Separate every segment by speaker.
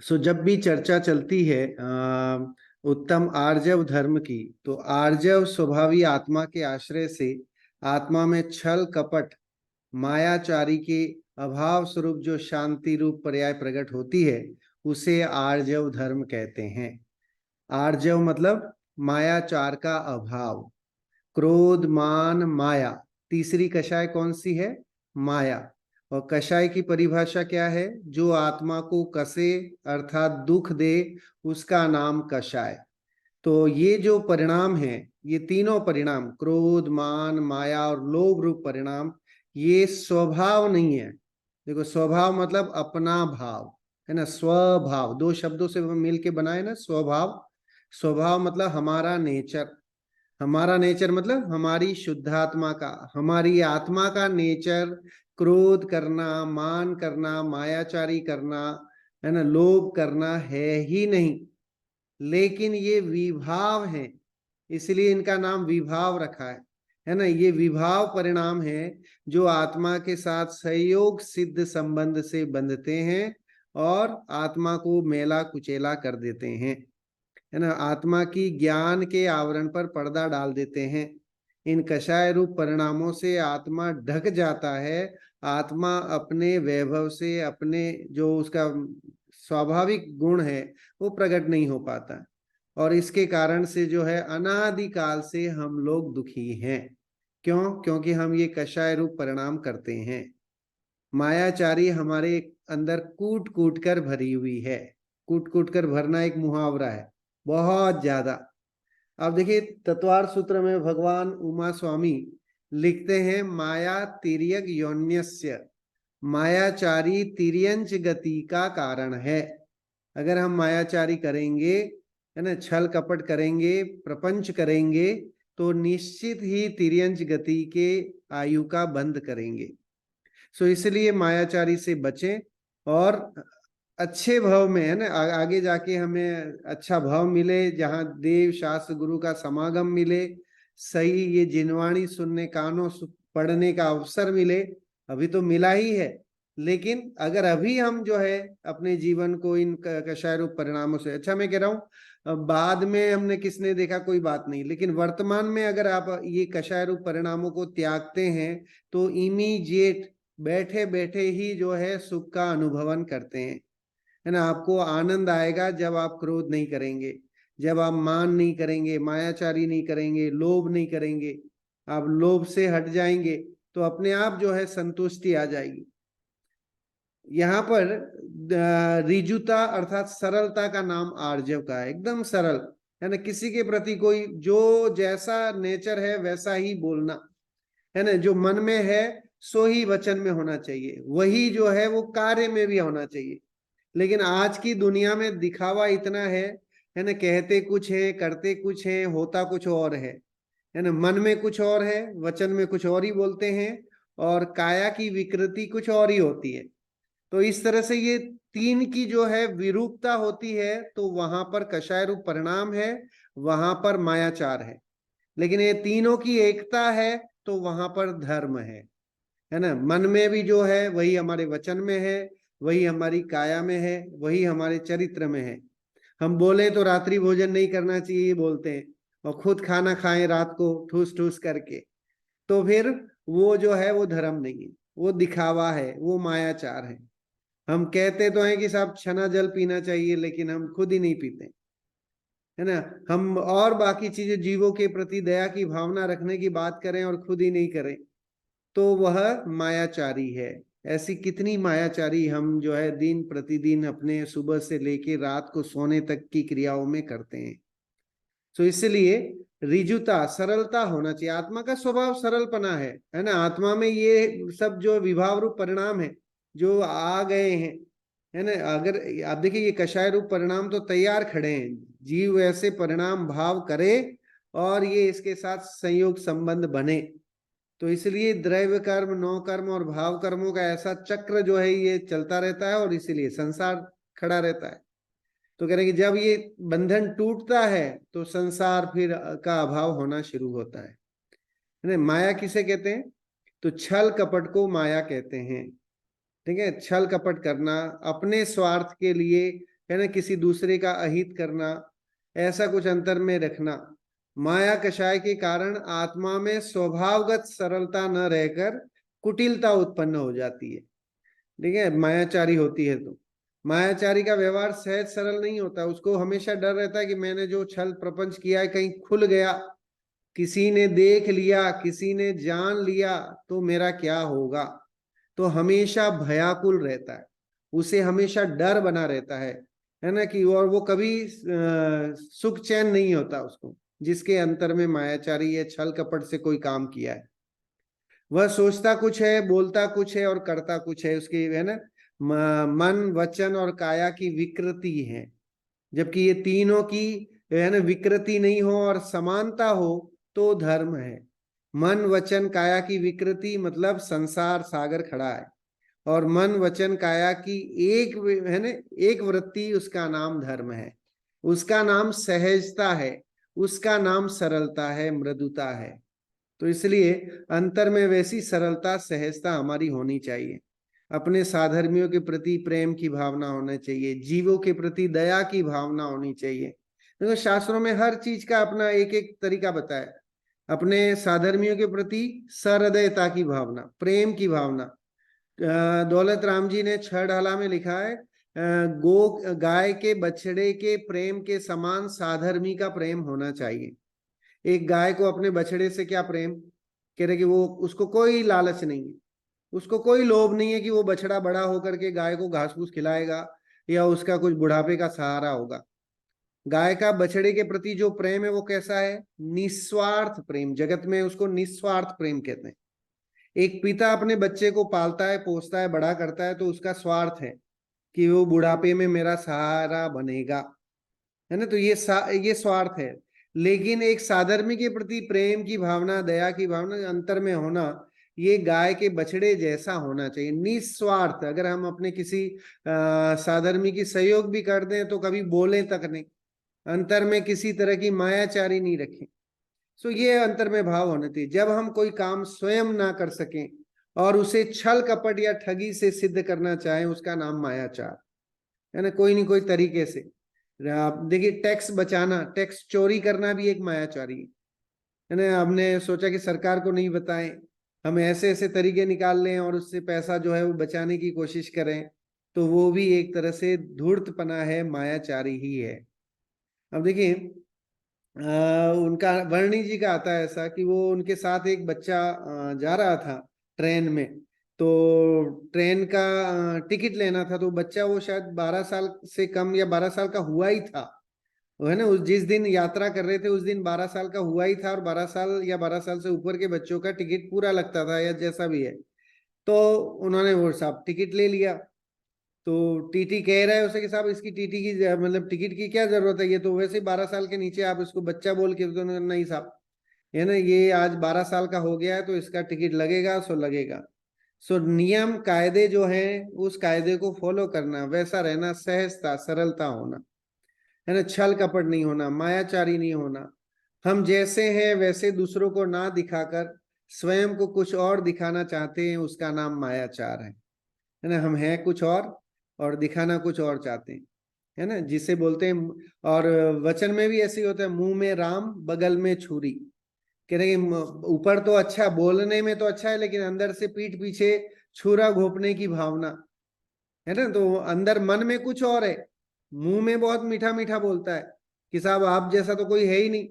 Speaker 1: सो जब भी चर्चा चलती है उत्तम आर्जव धर्म की, तो आर्जव स्वभावी आत्मा के आश्रय से आत्मा में छल कपट मायाचारी के अभाव स्वरूप जो शांति रूप पर्याय प्रकट होती है, उसे आर्जव धर्म कहते हैं। आर्जव मतलब मायाचार का अभाव। क्रोध मान माया, तीसरी कषाय कौन सी है? माया। और कषाय की परिभाषा क्या है? जो आत्मा को कसे अर्थात दुख दे, उसका नाम कषाय। तो ये जो परिणाम है, ये तीनों परिणाम क्रोध मान माया और लोभ रूप परिणाम, ये स्वभाव नहीं है। देखो, स्वभाव मतलब अपना भाव है ना, स्वभाव दो शब्दों से मिल के बनाए ना, स्वभाव। स्वभाव मतलब हमारा नेचर। हमारा नेचर मतलब हमारी शुद्धात्मा का, हमारी आत्मा का नेचर क्रोध करना, मान करना, मायाचारी करना, है ना, लोभ करना है ही नहीं। लेकिन ये विभाव है, इसलिए इनका नाम विभाव रखा है ना। ये विभाव परिणाम है जो आत्मा के साथ सहयोग सिद्ध संबंध से बंधते हैं और आत्मा को मेला कुचेला कर देते हैं, है ना, आत्मा की ज्ञान के आवरण पर पर्दा डाल देते हैं। इन कषाय रूप परिणामों से आत्मा ढक जाता है। आत्मा अपने वैभव से, अपने जो उसका स्वाभाविक गुण है, वो प्रकट नहीं हो पाता। और इसके कारण से जो है अनादिकाल से हम लोग दुखी हैं। क्यों? क्योंकि हम ये कषाय रूप परिणाम करते हैं। मायाचारी हमारे अंदर कूट कूट कर भरी हुई है। कूट कूट कर भरना एक मुहावरा है, बहुत ज्यादा। अब देखिए, तत्वार सूत्र में भगवान उमा स्वामी लिखते हैं, माया तिर्यक योन्यस्य, मायाचारी तिर्यंच गति का कारण है। अगर हम मायाचारी करेंगे, है ना, छल कपट करेंगे, प्रपंच करेंगे, तो निश्चित ही तिर्यंच गति के आयु का बंद करेंगे। सो इसलिए मायाचारी से बचें और अच्छे भाव में, है ना, आगे जाके हमें अच्छा भाव मिले, जहाँ देव शास्त्र गुरु का समागम मिले, सही ये जिनवाणी सुनने, कानों पढ़ने का अवसर मिले। अभी तो मिला ही है, लेकिन अगर अभी हम जो है अपने जीवन को इन कषाय रूप परिणामों से, अच्छा मैं कह रहा हूँ बाद में हमने किसने देखा कोई बात नहीं, लेकिन वर्तमान में अगर आप ये कषाय रूप परिणामों को त्यागते हैं, तो इमीडिएट बैठे बैठे ही जो है सुख का अनुभवन करते हैं, है ना। आपको आनंद आएगा जब आप क्रोध नहीं करेंगे, जब आप मान नहीं करेंगे, मायाचारी नहीं करेंगे, लोभ नहीं करेंगे। आप लोभ से हट जाएंगे तो अपने आप जो है संतुष्टि आ जाएगी। यहाँ पर रिजुता अर्थात सरलता का नाम आर्जव का है। एकदम सरल, है ना, किसी के प्रति कोई जो जैसा नेचर है वैसा ही बोलना, है ना, जो मन में है सो ही वचन में होना चाहिए, वही जो है वो कार्य में भी होना चाहिए। लेकिन आज की दुनिया में दिखावा इतना है ना, कहते कुछ है, करते कुछ है, होता कुछ और है ना, मन में कुछ और है, वचन में कुछ और ही बोलते हैं, और काया की विकृति कुछ और ही होती है। तो इस तरह से ये तीन की जो है विरूपता होती है, तो वहां पर कषाय रूप परिणाम है, वहां पर मायाचार है। लेकिन ये तीनों की एकता है, तो वहां पर धर्म है ना। मन में भी जो है वही हमारे वचन में है, वही हमारी काया में है, वही हमारे चरित्र में है। हम बोले तो रात्रि भोजन नहीं करना चाहिए बोलते हैं, और खुद खाना खाएं रात को ठूस ठूस करके, तो फिर वो जो है वो धर्म नहीं है, वो दिखावा है, वो मायाचार है। हम कहते तो हैं कि साहब छना जल पीना चाहिए, लेकिन हम खुद ही नहीं पीते, है ना। हम और बाकी चीजें, जीवों के प्रति दया की भावना रखने की बात करें और खुद ही नहीं करें, तो वह मायाचारी है। ऐसी कितनी मायाचारी हम जो है दिन प्रतिदिन अपने सुबह से लेके रात को सोने तक की क्रियाओं में करते हैं। तो इसलिए रिजुता, सरलता होना चाहिए। आत्मा का स्वभाव सरलपना है ना। आत्मा में ये सब जो विभाव रूप परिणाम है जो आ गए हैं, है ना, अगर आप देखिए ये कषाय रूप परिणाम तो तैयार खड़े हैं, जीव ऐसे परिणाम भाव करे और ये इसके साथ संयोग संबंध बने। तो इसलिए द्रव्य कर्म, नौ कर्म और भाव कर्मों का ऐसा चक्र जो है ये चलता रहता है, और इसीलिए संसार खड़ा रहता है। तो कह रहे कि जब ये बंधन टूटता है तो संसार फिर का अभाव होना शुरू होता है ना। माया किसे कहते हैं? तो छल कपट को माया कहते हैं। ठीक है, छल कपट करना, अपने स्वार्थ के लिए है ना, किसी दूसरे का अहित करना, ऐसा कुछ अंतर में रखना। माया कषाय के कारण आत्मा में स्वभावगत सरलता न रहकर कुटिलता उत्पन्न हो जाती है। ठीक है, मायाचारी होती है तो मायाचारी का व्यवहार सहज सरल नहीं होता, उसको हमेशा डर रहता है कि मैंने जो छल प्रपंच किया है कहीं खुल गया, किसी ने देख लिया, किसी ने जान लिया तो मेरा क्या होगा। तो हमेशा भयाकुल रहता है, उसे हमेशा डर बना रहता है ना, कि और वो कभी सुख चैन नहीं होता उसको, जिसके अंतर में मायाचारी या छल कपट से कोई काम किया है। वह सोचता कुछ है, बोलता कुछ है और करता कुछ है, उसकी है ना मन वचन और काया की विकृति है। जबकि ये तीनों की है ना विकृति नहीं हो और समानता हो तो धर्म है। मन वचन काया की विकृति मतलब संसार सागर खड़ा है, और मन वचन काया की एक है ना एक वृत्ति, उसका नाम धर्म है, उसका नाम सहजता है, उसका नाम सरलता है, मृदुता है। तो इसलिए अंतर में वैसी सरलता सहजता हमारी होनी चाहिए। अपने साधर्मियों के प्रति प्रेम की भावना होना चाहिए, जीवों के प्रति दया की भावना होनी चाहिए। देखो शास्त्रों में हर चीज का अपना एक एक तरीका बताया। अपने साधर्मियों के प्रति सहृदयता की भावना, प्रेम की भावना। दौलत राम जी ने छह ढाला में लिखा है, गो गाय के बछड़े के प्रेम के समान साधर्मी का प्रेम होना चाहिए। एक गाय को अपने बछड़े से क्या प्रेम, कह रहे कि वो उसको कोई लालच नहीं है, उसको कोई लोभ नहीं है कि वो बछड़ा बड़ा होकर के गाय को घास फूस खिलाएगा या उसका कुछ बुढ़ापे का सहारा होगा। गाय का बछड़े के प्रति जो प्रेम है वो कैसा है, निस्वार्थ प्रेम। जगत में उसको निस्वार्थ प्रेम कहते हैं। एक पिता अपने बच्चे को पालता है, पोसता है, बड़ा करता है तो उसका स्वार्थ है कि वो बुढ़ापे में मेरा सहारा बनेगा, है ना, तो ये स्वार्थ है। लेकिन एक साधर्मी के प्रति प्रेम की भावना, दया की भावना अंतर में होना, ये गाय के बछड़े जैसा होना चाहिए, निस्वार्थ। अगर हम अपने किसी साधर्मी की सहयोग भी कर दें तो कभी बोले तक नहीं, अंतर में किसी तरह की मायाचारी नहीं रखें। सो ये अंतर में भाव होने चाहिए। जब हम कोई काम स्वयं ना कर सकें और उसे छल कपट या ठगी से सिद्ध करना चाहें, उसका नाम मायाचार है ना, कोई नहीं कोई तरीके से। आप देखिए, टैक्स बचाना, टैक्स चोरी करना भी एक मायाचारी है ना। हमने सोचा कि सरकार को नहीं बताएं, हम ऐसे ऐसे तरीके निकाल लें और उससे पैसा जो है वो बचाने की कोशिश करें, तो वो भी एक तरह से धूर्तपना है, मायाचारी ही है। अब देखिए, उनका वर्णी जी का आता है ऐसा कि वो उनके साथ एक बच्चा जा रहा था ट्रेन में, तो ट्रेन का टिकट लेना था, तो बच्चा वो शायद 12 साल से कम या 12 साल का हुआ ही था, वो है ना, उस जिस दिन यात्रा कर रहे थे उस दिन 12 साल का हुआ ही था, और 12 साल या 12 साल से ऊपर के बच्चों का टिकट पूरा लगता था या जैसा भी है। तो उन्होंने वो साहब टिकट ले लिया, तो टीटी कह रहा है उसे कि साहब इसकी टीटी की मतलब टिकट की क्या जरूरत है, ये तो वैसे ही 12 साल के नीचे, आप इसको बच्चा बोल के तो नहीं साहब, है ना, ये आज 12 साल का हो गया है तो इसका टिकट लगेगा, सो लगेगा। सो नियम कायदे जो है उस कायदे को फॉलो करना, वैसा रहना, सहजता सरलता होना, है ना, छल कपट नहीं होना, मायाचारी नहीं होना। हम जैसे हैं वैसे दूसरों को ना दिखाकर स्वयं को कुछ और दिखाना चाहते हैं, उसका नाम मायाचार है ना। हम हैं कुछ और दिखाना कुछ और चाहते हैं, है ना, जिसे बोलते हैं। और वचन में भी ऐसे ही होता है, मुंह में राम बगल में छुरी। कह रहे कि ऊपर तो अच्छा, बोलने में तो अच्छा है, लेकिन अंदर से पीठ पीछे छुरा घोंपने की भावना, है ना, तो अंदर मन में कुछ और है, मुंह में बहुत मीठा मीठा बोलता है कि साहब आप जैसा तो कोई है ही नहीं,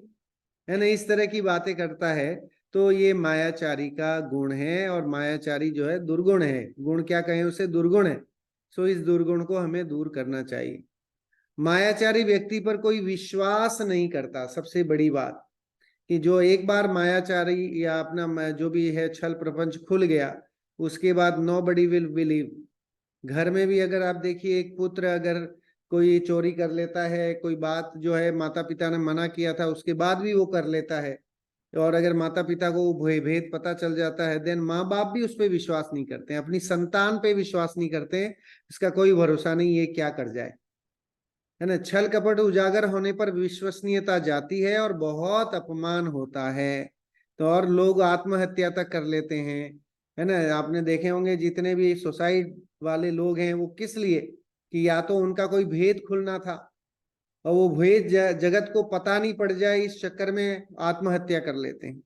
Speaker 1: है ना, इस तरह की बातें करता है। तो ये मायाचारी का गुण है, और मायाचारी जो है दुर्गुण है, गुण क्या कहें उसे, दुर्गुण है। सो इस दुर्गुण को हमें दूर करना चाहिए। मायाचारी व्यक्ति पर कोई विश्वास नहीं करता, सबसे बड़ी बात, कि जो एक बार मायाचारी या अपना जो भी है छल प्रपंच खुल गया, उसके बाद नो बडी विल बिलीव। घर में भी अगर आप देखिए, एक पुत्र अगर कोई चोरी कर लेता है, कोई बात जो है माता पिता ने मना किया था उसके बाद भी वो कर लेता है, और अगर माता पिता को वो भेद पता चल जाता है, देन माँ बाप भी उस पर विश्वास नहीं करते हैं, अपनी संतान पे विश्वास नहीं करते हैं, इसका कोई भरोसा नहीं ये क्या कर जाए, है ना। छल कपट उजागर होने पर विश्वसनीयता जाती है और बहुत अपमान होता है, तो और लोग आत्महत्या तक कर लेते हैं, है ना। आपने देखे होंगे जितने भी सुसाइड वाले लोग हैं वो किस लिए, कि या तो उनका कोई भेद खुलना था और वो भेद जगत को पता नहीं पड़ जाए, इस चक्कर में आत्महत्या कर लेते हैं।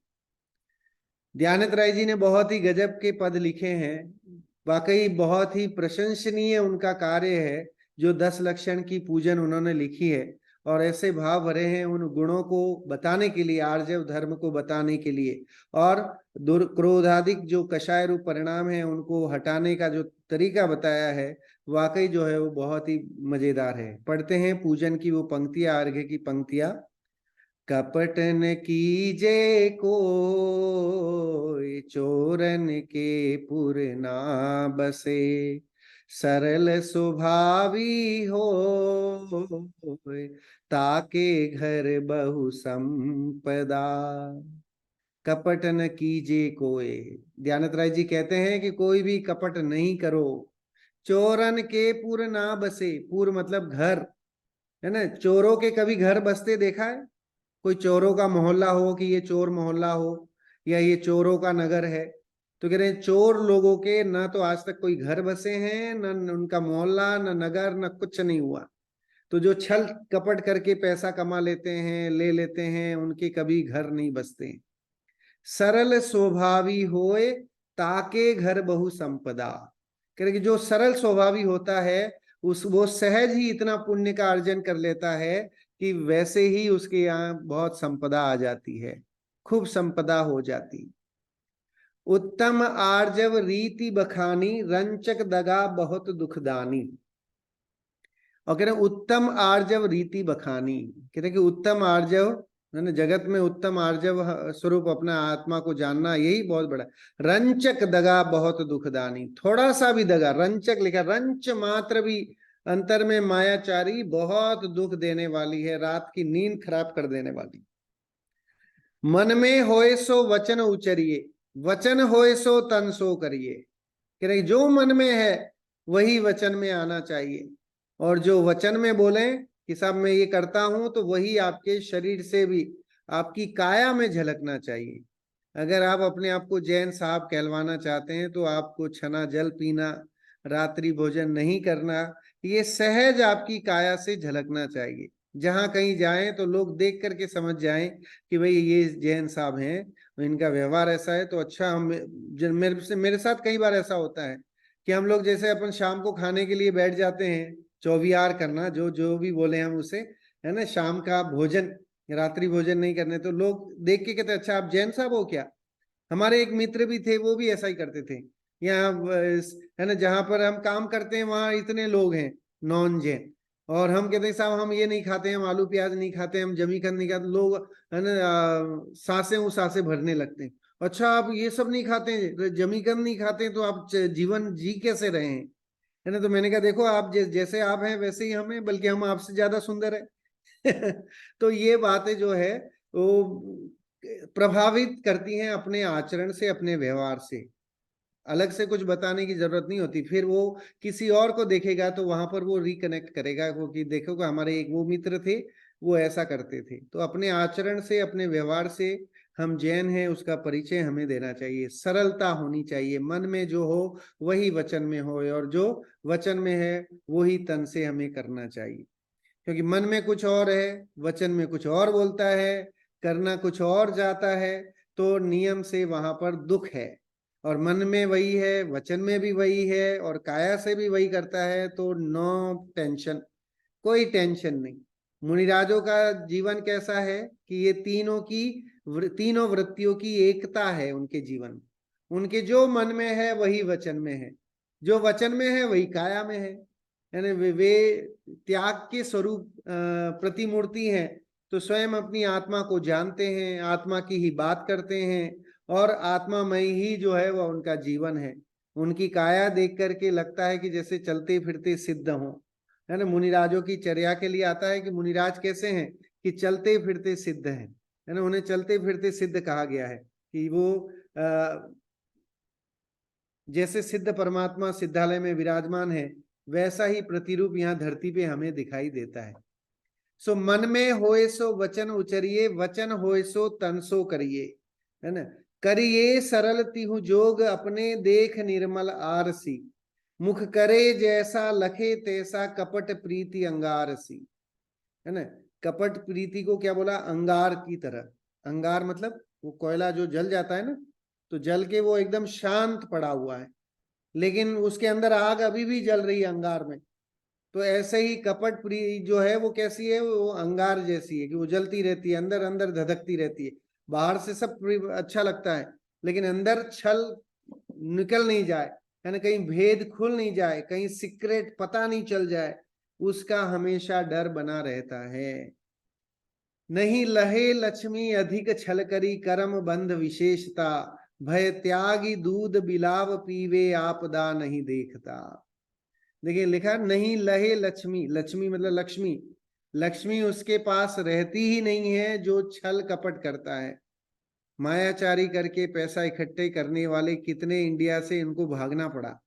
Speaker 1: दयानंद राय जी ने बहुत ही गजब के पद लिखे हैं, वाकई बहुत ही प्रशंसनीय उनका कार्य है जो 10 लक्षण की पूजन उन्होंने लिखी है। और ऐसे भाव भरे हैं उन गुणों को बताने के लिए, आर्जव धर्म को बताने के लिए, और दुर्क्रोधादिक जो कषाय रूप परिणाम है उनको हटाने का जो तरीका बताया है, वाकई जो है वो बहुत ही मजेदार है। पढ़ते हैं पूजन की वो पंक्तियां, अर्घ्य की पंक्तियां। कपट न कीजे कोई, चोरन के पुर ना बसे, सरल स्वभावी हो, ताके घर बहु संपदा। कपट न कीजे कोई, दयानंद राय जी कहते हैं कि कोई भी कपट नहीं करो। चोरन के पुर ना बसे, पुर मतलब घर, है ना। चोरों के कभी घर बसते देखा है? कोई चोरों का मोहल्ला हो कि ये चोर मोहल्ला हो या ये चोरों का नगर है, तो कह रहे हैं चोर लोगों के ना तो आज तक कोई घर बसे हैं, न उनका मोहल्ला, न नगर, न कुछ नहीं हुआ। तो जो छल कपट करके पैसा कमा लेते हैं, ले लेते हैं, उनके कभी घर नहीं बसते। सरल स्वभावी होए, ताके घर बहु संपदा। कह रहे कि जो सरल स्वभावी होता है उस वो सहज ही इतना पुण्य का अर्जन कर लेता है कि वैसे ही उसके यहाँ बहुत संपदा आ जाती है, खूब संपदा हो जाती। उत्तम आर्जव रीति बखानी, रंचक दगा बहुत दुखदानी। और कह रहे उत्तम आर्जव रीति बखानी, कहते हैं कि उत्तम आर्जव, है ना, जगत में उत्तम आर्जव स्वरूप अपना आत्मा को जानना, यही बहुत बड़ा। रंचक दगा बहुत दुखदानी, थोड़ा सा भी दगा, रंचक लिखा, रंच मात्र भी अंतर में मायाचारी बहुत दुख देने वाली है, रात की नींद खराब कर देने वाली। मन में होए सो वचन उचरिए, वचन होए सो तन सो करिए। कह रहे जो मन में है वही वचन में आना चाहिए, और जो वचन में बोले कि साहब मैं ये करता हूं, तो वही आपके शरीर से भी, आपकी काया में झलकना चाहिए। अगर आप अपने आप को जैन साहब कहलवाना चाहते हैं तो आपको छना जल पीना, रात्रि भोजन नहीं करना, ये सहज आपकी काया से झलकना चाहिए। जहां कहीं जाएं तो लोग देख करके समझ जाएं कि भाई ये जैन साहब हैं, इनका व्यवहार ऐसा है तो अच्छा। हम मेरे साथ कई बार ऐसा होता है कि हम लोग जैसे अपन शाम को खाने के लिए बैठ जाते हैं, चौवियार करना, जो जो भी बोले हम उसे, है ना, शाम का भोजन, रात्रि भोजन नहीं करने, तो लोग देख के कहते अच्छा आप जैन साहब हो क्या। हमारे एक मित्र भी थे, वो भी ऐसा ही करते थे। यहाँ है ना, जहां पर हम काम करते हैं वहां इतने लोग हैं नॉन जैन, और हम कहते हैं साहब हम ये नहीं खाते, हम आलू प्याज नहीं खाते, हम जमीकंद नहीं खाते। लोग, है ना, सांसें वो सांसें भरने लगते हैं। अच्छा आप ये सब नहीं खाते हैं, जमीकंद नहीं खाते हैं, तो आप जीवन जी कैसे रहे हैं, है ना। तो मैंने कहा देखो आप जैसे आप हैं वैसे ही हम हैं, बल्कि हम आपसे ज्यादा सुंदर है। तो ये बातें जो है वो प्रभावित करती हैं अपने आचरण से, अपने व्यवहार से। अलग से कुछ बताने की जरूरत नहीं होती। फिर वो किसी और को देखेगा तो वहां पर वो रिकनेक्ट करेगा, वो कि देखो हमारे एक वो मित्र थे, वो ऐसा करते थे। तो अपने आचरण से, अपने व्यवहार से हम जैन हैं उसका परिचय हमें देना चाहिए। सरलता होनी चाहिए, मन में जो हो वही वचन में हो, और जो वचन में है वही तन से हमें करना चाहिए। क्योंकि मन में कुछ और है, वचन में कुछ और बोलता है, करना कुछ और जाता है, तो नियम से वहां पर दुख है। और मन में वही है, वचन में भी वही है, और काया से भी वही करता है, तो नो टेंशन, कोई टेंशन नहीं। मुनिराजों का जीवन कैसा है कि ये तीनों वृत्तियों की एकता है उनके जीवन में। उनके जो मन में है वही वचन में है, जो वचन में है वही काया में है। यानी वे त्याग के स्वरूप प्रतिमूर्ति हैं। तो स्वयं अपनी आत्मा को जानते हैं, आत्मा की ही बात करते हैं, और आत्मामय ही जो है वह उनका जीवन है। उनकी काया देख करके लगता है कि जैसे चलते फिरते सिद्ध हों, है ना। मुनिराजों की चर्या के लिए आता है कि मुनिराज कैसे हैं कि चलते फिरते सिद्ध हैं, है ना। उन्हें चलते फिरते सिद्ध कहा गया है कि वो जैसे सिद्ध परमात्मा सिद्धालय में विराजमान है, वैसा ही प्रतिरूप यहाँ धरती पे हमें दिखाई देता है। सो मन में होए सो वचन उचरिए, वचन होए सो तन सो करिए, है ना। करिए सरल तिहु जोग, अपने देख निर्मल आरसी। मुख करे जैसा लखे तैसा कपट प्रीति अंगार सी, है ना। कपट प्रीति को क्या बोला, अंगार की तरह। अंगार मतलब वो कोयला जो जल जाता है ना, तो जल के वो एकदम शांत पड़ा हुआ है, लेकिन उसके अंदर आग अभी भी जल रही है अंगार में। तो ऐसे ही कपट प्रीति जो है वो कैसी है, वो अंगार जैसी है कि वो जलती रहती है, अंदर अंदर धधकती रहती है। बाहर से सब अच्छा लगता है, लेकिन अंदर छल निकल नहीं जाए, है ना, कहीं भेद खुल नहीं जाए, कहीं सीक्रेट पता नहीं चल जाए, उसका हमेशा डर बना रहता है। नहीं लहे लक्ष्मी अधिक छल करी, कर्म बंध विशेषता, भय त्यागी दूध बिलाव पीवे, आपदा नहीं देखता। देखिए लिखा, नहीं लहे लक्ष्मी, लक्ष्मी मतलब लक्ष्मी, लक्ष्मी उसके पास रहती ही नहीं है जो छल कपट करता है। मायाचारी करके पैसा इकट्ठे करने वाले कितने इंडिया से इनको भागना पड़ा,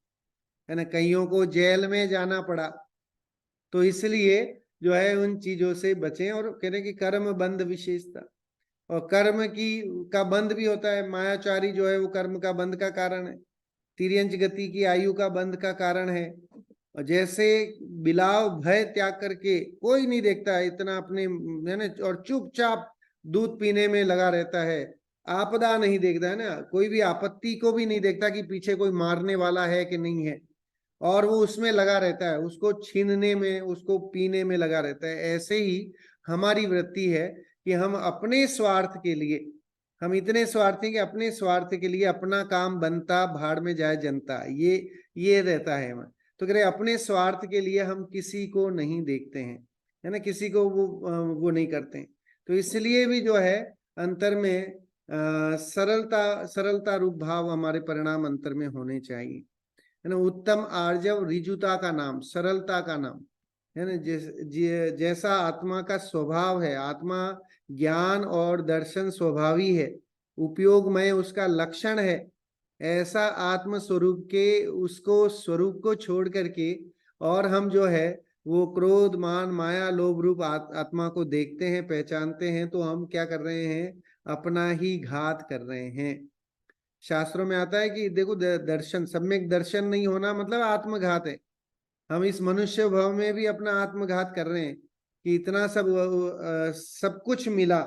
Speaker 1: है ना, कईयों को जेल में जाना पड़ा। तो इसलिए जो है उन चीजों से बचें, और कह रहे कि कर्म बंध विशेषता, और कर्म की का बंध भी होता है। मायाचारी जो है वो कर्म का बंध का कारण है, तिर्यंच गति की आयु का बंध का कारण है। और जैसे बिलाव भय त्याग करके कोई नहीं देखता है इतना अपने, है ना, और चुपचाप दूध पीने में लगा रहता है, आपदा नहीं देखता है ना, कोई भी आपत्ति को भी नहीं देखता कि पीछे कोई मारने वाला है कि नहीं है, और वो उसमें लगा रहता है, उसको छीनने में, उसको पीने में लगा रहता है। ऐसे ही हमारी वृत्ति है कि हम अपने स्वार्थ के लिए, हम इतने स्वार्थी कि अपने स्वार्थ के लिए अपना काम बनता भाड़ में जाए जनता, ये रहता है हमें। तो कह रहे अपने स्वार्थ के लिए हम किसी को नहीं देखते हैं, है ना, किसी को वो नहीं करते हैं। तो इसलिए भी जो है अंतर में सरलता, सरलता रूप भाव हमारे परिणाम अंतर में होने चाहिए, है ना। उत्तम आर्जव रिजुता का नाम, सरलता का नाम, है ना। जैसा आत्मा का स्वभाव है, आत्मा ज्ञान और दर्शन स्वभावी है, उपयोगमय उसका लक्षण है, ऐसा आत्म स्वरूप के, उसको स्वरूप को छोड़ करके और हम जो है वो क्रोध मान माया लोभ रूप आत्मा को देखते हैं, पहचानते हैं, तो हम क्या कर रहे हैं, अपना ही घात कर रहे हैं। शास्त्रों में आता है कि देखो दर्शन, सम्यक दर्शन नहीं होना मतलब आत्मघात है। हम इस मनुष्य भव में भी अपना आत्मघात कर रहे हैं कि इतना सब सब कुछ मिला,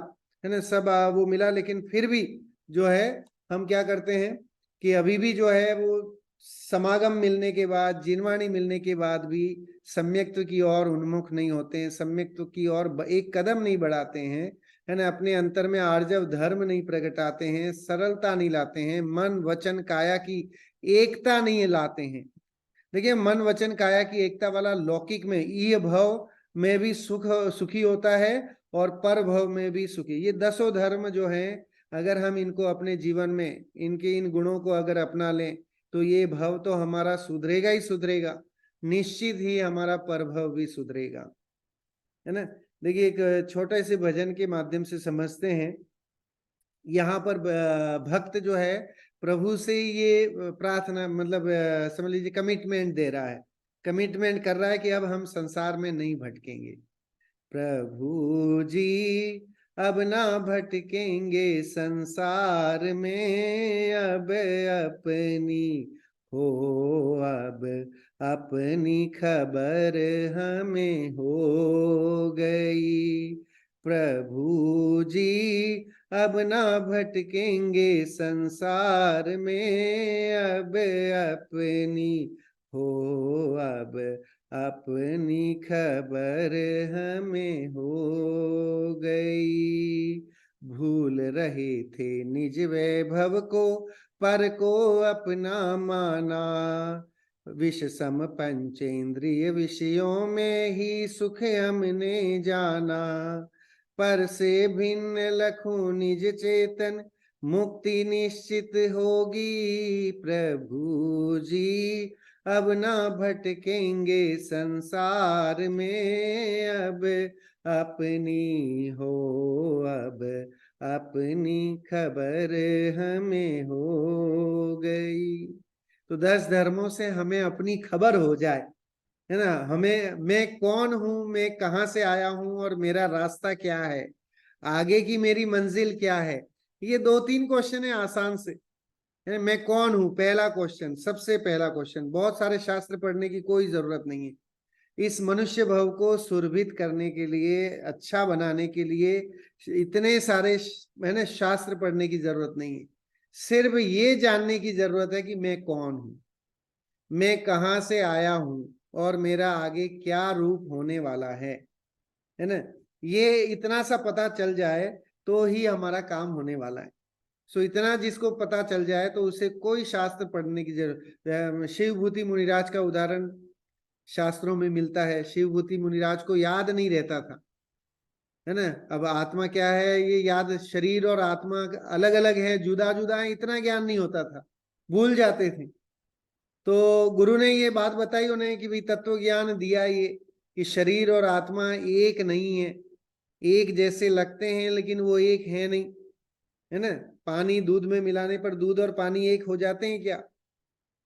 Speaker 1: है ना, सब वो मिला, लेकिन फिर भी जो है हम क्या करते हैं कि अभी भी जो है वो समागम मिलने के बाद, जिनवाणी मिलने के बाद भी सम्यक्त्व की ओर उन्मुख नहीं होते हैं, सम्यक्त्व की ओर एक कदम नहीं बढ़ाते हैं, है ना, अपने अंतर में आर्जव धर्म नहीं प्रगटाते हैं, सरलता नहीं लाते हैं, मन वचन काया की एकता नहीं लाते हैं। देखिए मन वचन काया की एकता वाला लौकिक में, ईय भव में भी सुखी होता है, और पर भव में भी सुखी। ये 10 धर्म जो हैं, अगर हम इनको अपने जीवन में, इनके इन गुणों को अगर अपना लें, तो ये भव तो हमारा सुधरेगा ही सुधरेगा, निश्चित ही हमारा परभव भी सुधरेगा, है ना। देखिए एक छोटे से भजन के माध्यम से समझते हैं। यहाँ पर भक्त जो है प्रभु से ये प्रार्थना, मतलब समझ लीजिए कमिटमेंट दे रहा है, कमिटमेंट कर रहा है कि अब हम संसार में नहीं भटकेंगे। प्रभु जी अब ना भटकेंगे संसार में, अब अपनी हो, अब अपनी खबर हमें हो गई। प्रभु जी अब ना भटकेंगे संसार में, अब अपनी हो, अब अपनी खबर हमें हो गई। भूल रहे थे निज वैभव को, पर को अपना माना, विष सम पंचेंद्रिय विषयों में ही सुख हमने जाना। पर से भिन्न लखूं निज चेतन, मुक्ति निश्चित होगी। प्रभु जी अब ना भटकेंगे संसार में, अब अपनी हो, अब अपनी खबर हमें हो गई। तो 10 धर्मों से हमें अपनी खबर हो जाए, है ना, हमें, मैं कौन हूं, मैं कहाँ से आया हूं, और मेरा रास्ता क्या है, आगे की मेरी मंजिल क्या है। ये 2-3 क्वेश्चन है आसान से, मैं कौन हूं, पहला क्वेश्चन, सबसे पहला क्वेश्चन। बहुत सारे शास्त्र पढ़ने की कोई जरूरत नहीं है। इस मनुष्य भव को सुरभित करने के लिए, अच्छा बनाने के लिए इतने सारे मैंने शास्त्र पढ़ने की जरूरत नहीं है। सिर्फ ये जानने की जरूरत है कि मैं कौन हूं, मैं कहां से आया हूं, और मेरा आगे क्या रूप होने वाला है ना। ये इतना सा पता चल जाए तो ही हमारा काम होने वाला है। सो इतना जिसको पता चल जाए तो उसे कोई शास्त्र पढ़ने की जरूरत। शिवभूति मुनिराज का उदाहरण शास्त्रों में मिलता है। शिवभूति मुनिराज को याद नहीं रहता था, है ना। अब आत्मा क्या है ये याद, शरीर और आत्मा अलग अलग है, जुदा जुदा है, इतना ज्ञान नहीं होता था, भूल जाते थे। तो गुरु ने ये बात बताई उन्हें कि भाई तत्व ज्ञान दिया ये, कि शरीर और आत्मा एक नहीं है। एक जैसे लगते हैं लेकिन वो एक है नहीं, है ना। पानी दूध में मिलाने पर दूध और पानी एक हो जाते हैं क्या?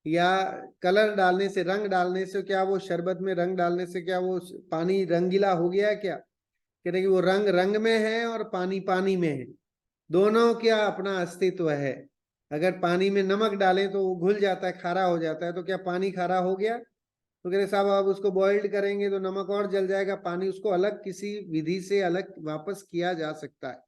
Speaker 1: या कलर डालने से, रंग डालने से क्या वो शरबत में रंग डालने से क्या वो पानी रंगीला हो गया क्या? कह रहे कि वो रंग रंग में है और पानी पानी में है, दोनों क्या अपना अस्तित्व है। अगर पानी में नमक डालें तो वो घुल जाता है, खारा हो जाता है, तो क्या पानी खारा हो गया? तो कह रहे साहब आप उसको बॉइल्ड करेंगे तो नमक और जल जाएगा, पानी उसको अलग किसी विधि से अलग वापस किया जा सकता है,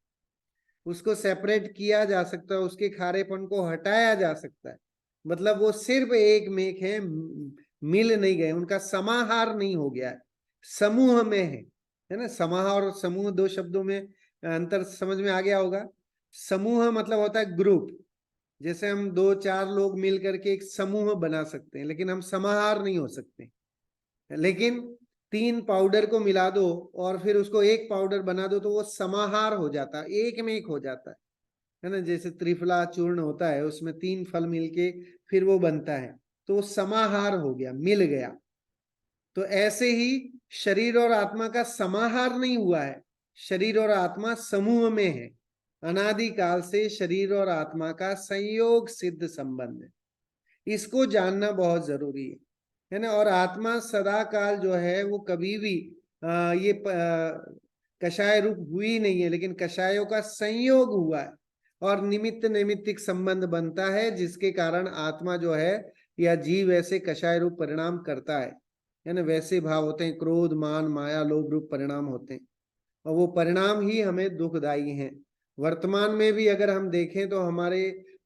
Speaker 1: उसको सेपरेट किया जा सकता है, उसके खारेपन को हटाया जा सकता है। मतलब वो सिर्फ एक मेक है, मिल नहीं गए, उनका समाहार नहीं हो गया है, समूह में है ना। समाहार और समूह दो शब्दों में अंतर समझ में आ गया होगा। समूह मतलब होता है ग्रुप, जैसे हम दो चार लोग मिल करके एक समूह बना सकते हैं, लेकिन हम समाहार नहीं हो सकते। लेकिन 3 पाउडर को मिला दो और फिर उसको एक पाउडर बना दो तो वो समाहार हो जाता है, एक में एक हो जाता है ना। जैसे त्रिफला चूर्ण होता है, उसमें 3 फल मिलके फिर वो बनता है, तो वो समाहार हो गया, मिल गया। तो ऐसे ही शरीर और आत्मा का समाहार नहीं हुआ है, शरीर और आत्मा समूह में है। अनादिकाल से शरीर और आत्मा का संयोग सिद्ध संबंध है, इसको जानना बहुत जरूरी है ना। और आत्मा सदा काल जो है वो कभी भी ये कषाय रूप हुई नहीं है, लेकिन कषायों का संयोग हुआ है और निमित्त नैमित्तिक संबंध बनता है, जिसके कारण आत्मा जो है या जीव ऐसे कषाय रूप परिणाम करता है ना। वैसे भाव होते हैं, क्रोध मान माया लोभ रूप परिणाम होते हैं, और वो परिणाम ही हमें दुखदायी हैं। वर्तमान में भी अगर हम देखें तो हमारे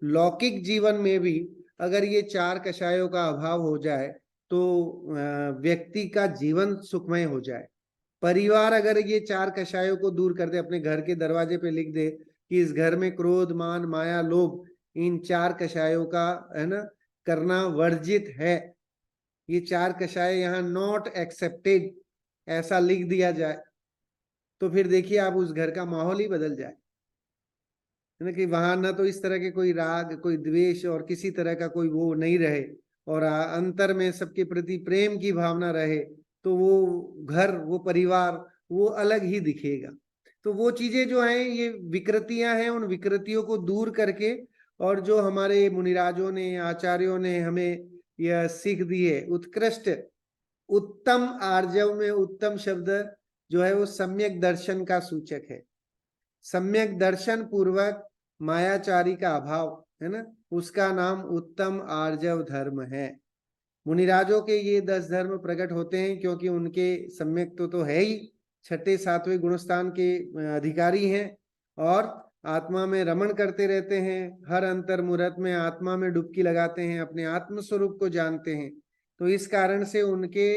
Speaker 1: लौकिक जीवन में भी अगर ये 4 कषायों का अभाव हो जाए तो व्यक्ति का जीवन सुखमय हो जाए। परिवार अगर ये 4 कषायों को दूर कर दे, अपने घर के दरवाजे पे लिख दे कि इस घर में क्रोध मान माया लोभ, इन 4 कषायों का है ना करना वर्जित है, ये 4 कषाय यहाँ नॉट एक्सेप्टेड, ऐसा लिख दिया जाए, तो फिर देखिए आप उस घर का माहौल ही बदल जाए, है ना। कि वहां ना तो इस तरह के कोई राग, कोई द्वेष और किसी तरह का कोई वो नहीं रहे, और अंतर में सबके प्रति प्रेम की भावना रहे, तो वो घर, वो परिवार वो अलग ही दिखेगा। तो वो चीजें जो हैं ये विकृतियां हैं, उन विकृतियों को दूर करके, और जो हमारे मुनिराजों ने आचार्यों ने हमें यह सीख दी है, उत्कृष्ट उत्तम आर्जव में उत्तम शब्द जो है वो सम्यक दर्शन का सूचक है। सम्यक दर्शन पूर्वक मायाचारी का अभाव, है ना, उसका नाम उत्तम आर्जव धर्म है। मुनिराजों के ये 10 धर्म प्रकट होते हैं क्योंकि उनके सम्यक तो है ही, 6ठे 7वें गुणस्थान के अधिकारी हैं, और आत्मा में रमण करते रहते हैं, हर अंतर मुहूर्त में आत्मा में डुबकी लगाते हैं, अपने आत्म स्वरूप को जानते हैं। तो इस कारण से उनके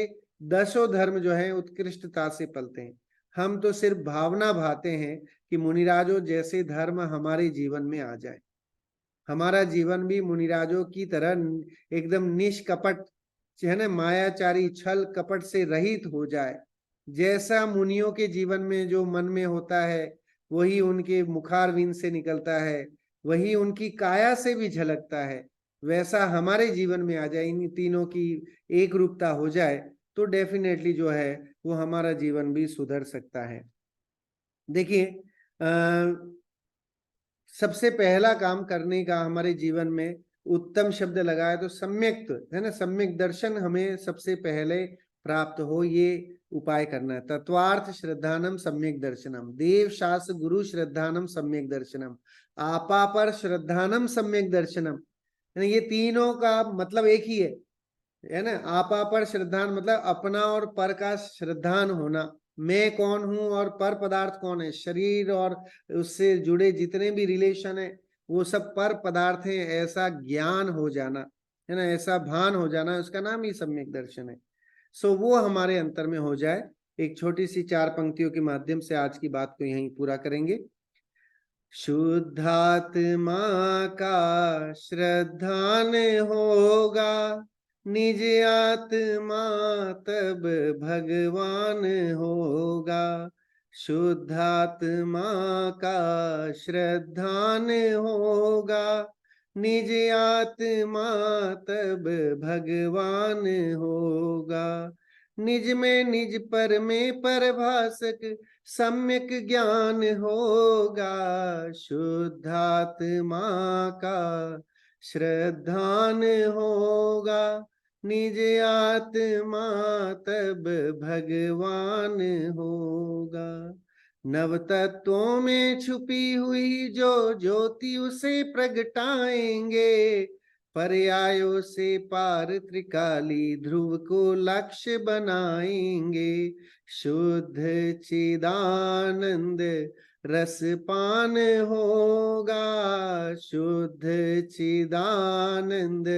Speaker 1: 10 धर्म जो है उत्कृष्टता से पलते हैं। हम तो सिर्फ भावना भाते हैं कि मुनिराजों जैसे धर्म हमारे जीवन में आ जाए, हमारा जीवन भी मुनिराजों की तरह एकदम निष्कपट, है ना, मायाचारी छल कपट से रहित हो जाए। जैसा मुनियों के जीवन में जो मन में होता है वही उनके मुखारविंद से निकलता है, वही उनकी काया से भी झलकता है, वैसा हमारे जीवन में आ जाए, इन तीनों की एक रूपता हो जाए, तो डेफिनेटली जो है वो हमारा जीवन भी सुधर सकता है। देखिए सबसे पहला काम करने का हमारे जीवन में उत्तम शब्द लगाया तो सम्यक, है ना, सम्यक दर्शन हमें सबसे पहले प्राप्त हो, ये उपाय करना है। तत्वार्थ श्रद्धानम सम्यक दर्शनम, देव शास्त्र गुरु श्रद्धानम सम्यक दर्शनम, आपा पर श्रद्धानम सम्यक दर्शनम, ये तीनों का मतलब एक ही है ना। आपा पर श्रद्धान मतलब अपना और पर का श्रद्धान होना। मैं कौन हूं और पर पदार्थ कौन है, शरीर और उससे जुड़े जितने भी रिलेशन है वो सब पर पदार्थ हैं, ऐसा ज्ञान हो जाना, है ना, ऐसा भान हो जाना, उसका नाम ही सम्यक दर्शन है। सो वो हमारे अंतर में हो जाए। एक छोटी सी 4 पंक्तियों के माध्यम से आज की बात को यहीं पूरा करेंगे। शुद्धात्मा का श्रद्धान होगा, निज आत्मा तब भगवान होगा। शुद्धात्मा का श्रद्धान होगा, निज आत्मा तब भगवान होगा। निज में निज पर में परभाषक सम्यक ज्ञान होगा। शुद्धात्मा का श्रद्धान होगा, निज आत्मा तब भगवान होगा। नव तत्वों में छुपी हुई जो ज्योति उसे प्रगटाएंगे, पर्यायों से पार त्रिकाली ध्रुव को लक्ष्य बनाएंगे। शुद्ध चिदानंद रसपान होगा, शुद्ध चिदानंद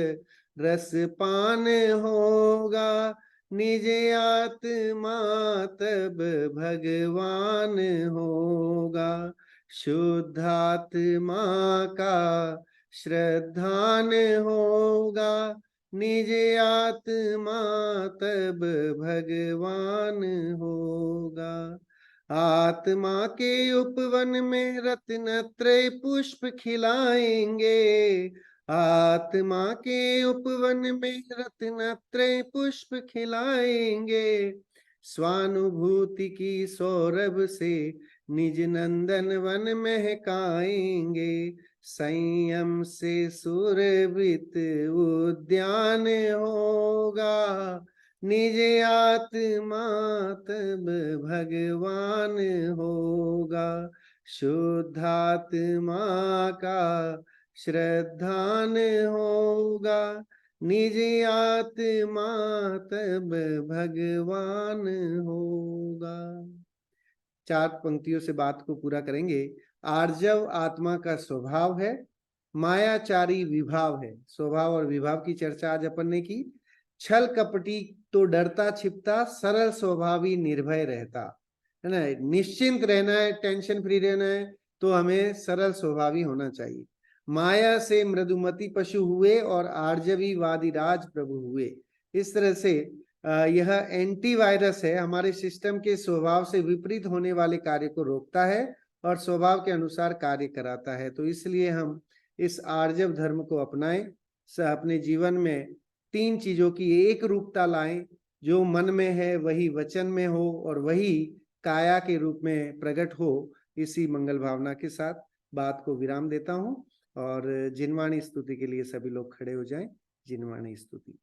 Speaker 1: रसपान होगा। निज आत्मा तब भगवान होगा। शुद्धात्मा का श्रद्धान होगा, निज आत्मा तब भगवान होगा। आत्मा के उपवन में रत्नत्रय पुष्प खिलाएंगे, आत्मा के उपवन में रत्नत्रय पुष्प खिलाएंगे। स्वानुभूति की सौरभ से निज नंदन वन महकाएंगे। संयम से सुरभित उद्यान होगा, निज आत्मा तब भगवान होगा। शुद्धात्मा का श्रद्धान होगा, निज आत्मा तब भगवान होगा। 4 पंक्तियों से बात को पूरा करेंगे। आर्जव आत्मा का स्वभाव है, मायाचारी विभाव है। स्वभाव और विभाव की चर्चा आज अपन ने की। छल कपटी तो डरता छिपता, सरल स्वभावी निर्भय रहता, है ना। निश्चिंत रहना है, टेंशन फ्री रहना है तो हमें सरल स्वभावी होना चाहिए। माया से मृदुमती पशु हुए और आर्जवी वादिराज प्रभु हुए। इस तरह से यह एंटीवायरस है, हमारे सिस्टम के स्वभाव से विपरीत होने वाले कार्य को रोकता है और स्वभाव के अनुसार कार्य कराता है। तो इसलिए हम इस आर्जव धर्म को अपनाएं, अपने जीवन में 3 चीजों की एक रूपता लाएं। जो मन में है वही वचन में हो और वही काया के रूप में प्रकट हो। इसी मंगल भावना के साथ बात को विराम देता हूं और जिनवाणी स्तुति के लिए सभी लोग खड़े हो जाएं। जिनवाणी स्तुति।